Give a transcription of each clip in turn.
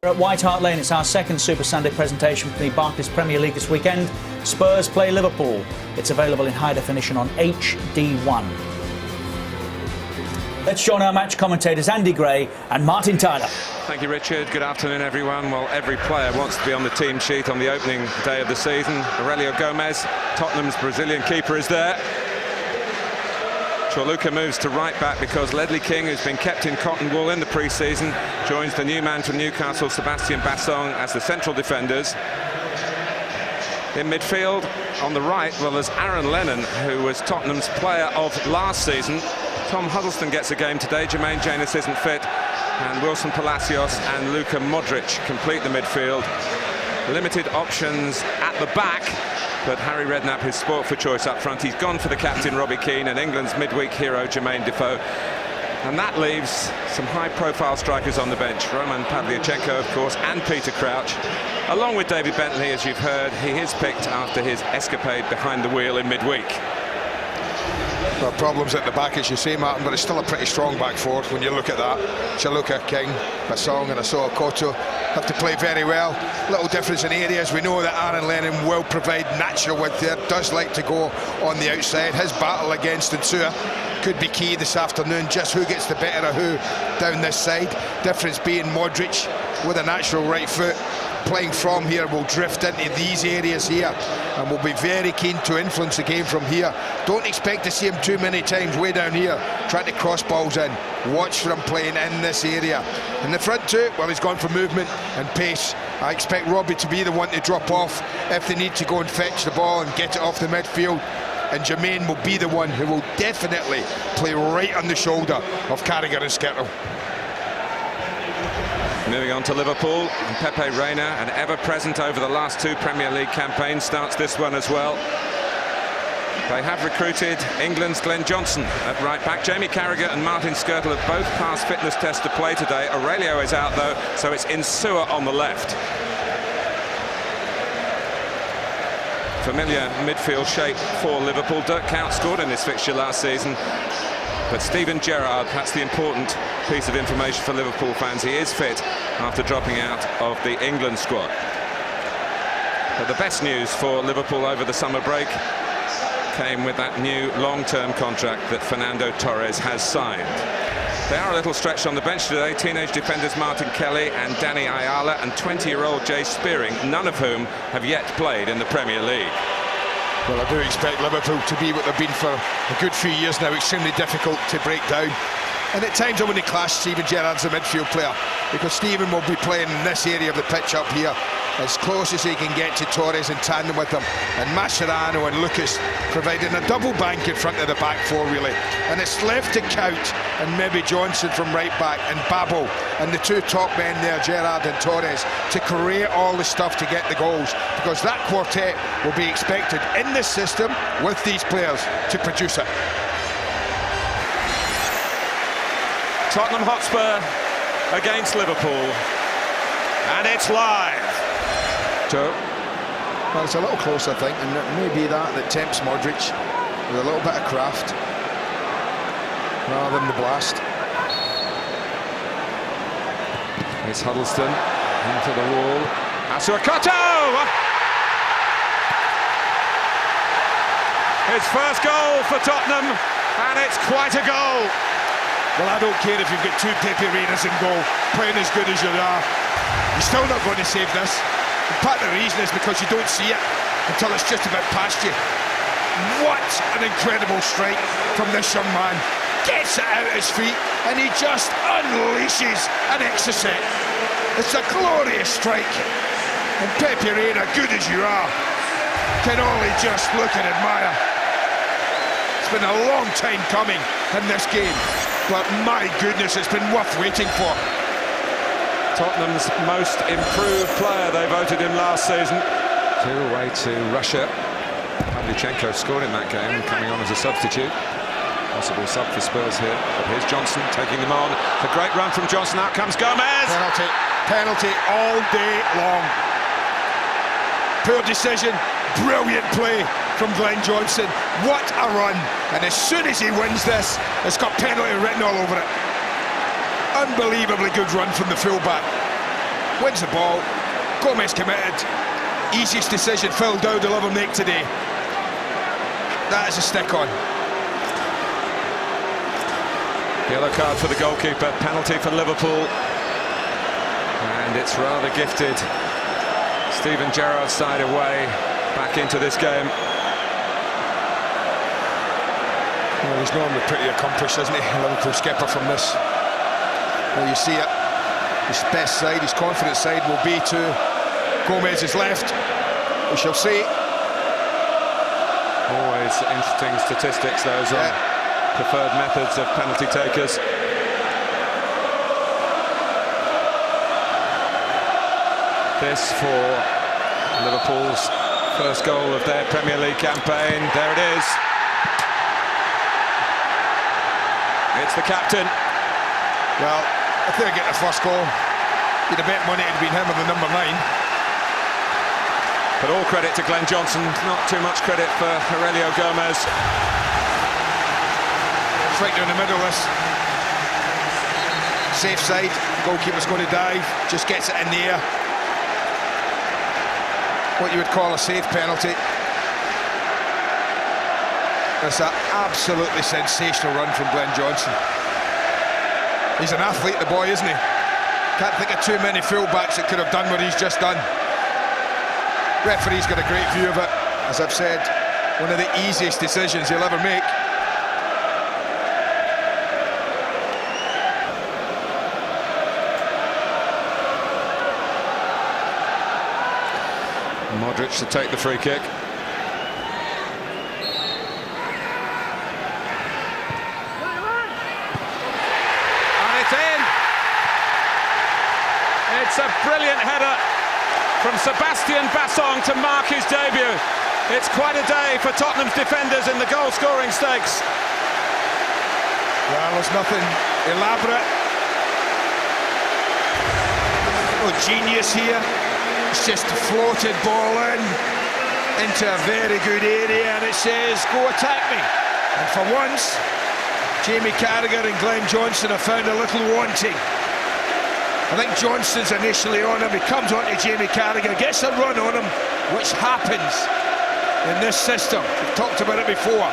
At White Hart Lane, it's our second Super Sunday presentation from the Barclays Premier League this weekend. Spurs play Liverpool. It's available in high definition on HD1. Let's join our match commentators Andy Gray and Martin Tyler. Thank you, Richard. Good afternoon, everyone. Well, every player wants to be on the team sheet on the opening day of the season. Aurelio Gomez, Tottenham's Brazilian keeper, is there. Luka moves to right back because Ledley King, who's been kept in cotton wool in the pre-season, joins the new man from Newcastle, Sébastien Bassong, as the central defenders. In midfield, on the right, well, there's Aaron Lennon, who was Tottenham's player of last season. Tom Huddleston gets a game today, Jermaine Janus isn't fit, and Wilson Palacios and Luka Modric complete the midfield. Limited options at the back, but Harry Redknapp, his sport for choice up front. He's gone for the captain, Robbie Keane, and England's midweek hero, Jermaine Defoe. And that leaves some high-profile strikers on the bench. Roman Pavlyuchenko, of course, and Peter Crouch. Along with David Bentley, as you've heard, he is picked after his escapade behind the wheel in midweek. Well, problems at the back, as you say, Martin, but it's still a pretty strong back four when you look at that. Chaluka, King, Bassong and Assou-Ekotto have to play very well. Little difference in areas. We know that Aaron Lennon will provide natural width there, does like to go on the outside. His battle against Insua could be key this afternoon, just who gets the better of who down this side. Difference being Modric with a natural right foot, playing from here, will drift into these areas here and will be very keen to influence the game from here. Don't expect to see him too many times way down here trying to cross balls in. Watch for him playing in this area. In the front two, well, he's gone for movement and pace. I expect Robbie to be the one to drop off if they need to go and fetch the ball and get it off the midfield, and Jermaine will be the one who will definitely play right on the shoulder of Carragher and Skittle. Moving on to Liverpool, and Pepe Reina, an ever-present over the last two Premier League campaigns, starts this one as well. They have recruited England's Glenn Johnson at right back. Jamie Carragher and Martin Skirtle have both passed fitness tests to play today. Aurelio is out though, so it's Insua on the left. Familiar midfield shape for Liverpool. Dirk Kuyt scored in this fixture last season. But Steven Gerrard, that's the important piece of information for Liverpool fans. He is fit after dropping out of the England squad. But the best news for Liverpool over the summer break came with that new long-term contract that Fernando Torres has signed. They are a little stretched on the bench today. Teenage defenders Martin Kelly and Danny Ayala and 20-year-old Jay Spearing, none of whom have yet played in the Premier League. Well, I do expect Liverpool to be what they've been for a good few years now, extremely difficult to break down. And at times I want to clash Steven Gerrard as a midfield player, because Steven will be playing in this area of the pitch up here, as close as he can get to Torres in tandem with him, and Mascherano and Lucas providing a double bank in front of the back four, really. And it's left to Kuyt and maybe Johnson from right back, and Babel and the two top men there, Gerrard and Torres, to create all the stuff to get the goals, because that quartet will be expected in this system with these players to produce it. Tottenham Hotspur against Liverpool, and it's live. Well, it's a little close, I think, and it may be that tempts Modric with a little bit of craft rather than the blast. It's Huddleston into the wall. Assou-Ekotto! His first goal for Tottenham, and it's quite a goal. Well, I don't care if you've got two Pepe Reinas in goal, playing as good as you are. You're still not going to save this. And part of the reason is because you don't see it until it's just about past you. What an incredible strike from this young man. Gets it out his feet and he just unleashes an extra set. It's a glorious strike. And Pepe Reina, good as you are, can only just look and admire. It's been a long time coming in this game, but my goodness, it's been worth waiting for. Tottenham's most improved player, they voted him last season. Two away to Russia. Pavlyuchenko scored in that game, coming on as a substitute. Possible sub for Spurs here. But here's Johnson taking them on. A great run from Johnson. Out comes Gomez. Penalty all day long. Poor decision, brilliant play from Glenn Johnson. What a run. And as soon as he wins this, it's got penalty written all over it. Unbelievably good run from the fullback. wins the ball. Gomez committed. Easiest decision Phil Dowd will ever make today. That is a stick-on. Yellow card for the goalkeeper, penalty for Liverpool. And it's rather gifted. Steven Gerrard's side away, back into this game. Well, he's normally pretty accomplished, isn't he? Liverpool skipper from this. Well, you see it. His best side, his confident side will be to Gomez's left. We shall see. Always interesting statistics, those on preferred methods of penalty takers. This for Liverpool's first goal of their Premier League campaign. There it is. It's the captain. Well, if they get the first goal, you'd have bet money it'd been him or the number 9. But all credit to Glenn Johnson, not too much credit for Aurelio Gomez. It's right down the middle, this. Safe side, goalkeeper's going to dive, just gets it in the air. What you would call a safe penalty. It's an absolutely sensational run from Glenn Johnson. He's an athlete, the boy, isn't he? Can't think of too many full-backs that could have done what he's just done. Referee's got a great view of it. As I've said, one of the easiest decisions he'll ever make. Modric to take the free kick. And it's in! It's a brilliant header from Sébastien Bassong to mark his debut. It's quite a day for Tottenham's defenders in the goal-scoring stakes. Well, there's nothing elaborate. No genius here. It's just a floated ball into a very good area, and it says, go attack me. And for once, Jamie Carragher and Glenn Johnson have found a little wanting. I think Johnson's initially on him, he comes on to Jamie Carragher, gets a run on him, which happens in this system. We've talked about it before.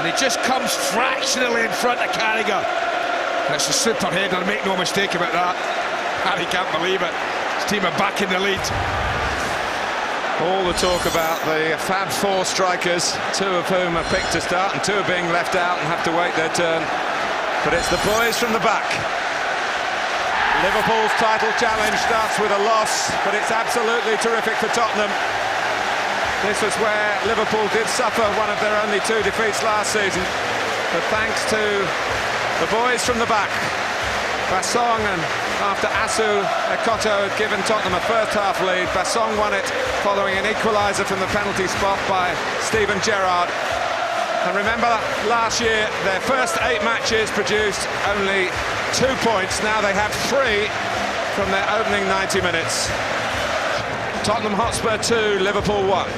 And he just comes fractionally in front of Carragher. And it's a super header, make no mistake about that. Harry can't believe it. His team are back in the lead. All the talk about the Fab Four strikers, 2 of whom are picked to start and 2 are being left out and have to wait their turn. But it's the boys from the back. Liverpool's title challenge starts with a loss, but it's absolutely terrific for Tottenham. This was where Liverpool did suffer one of their only 2 defeats last season. But thanks to the boys from the back, Bassong, and after Assou-Ekotto had given Tottenham a first-half lead, Bassong won it following an equalizer from the penalty spot by Steven Gerrard. And remember, last year, their first 8 matches produced only 2 points. Now they have 3 from their opening 90 minutes. Tottenham Hotspur 2, Liverpool 1.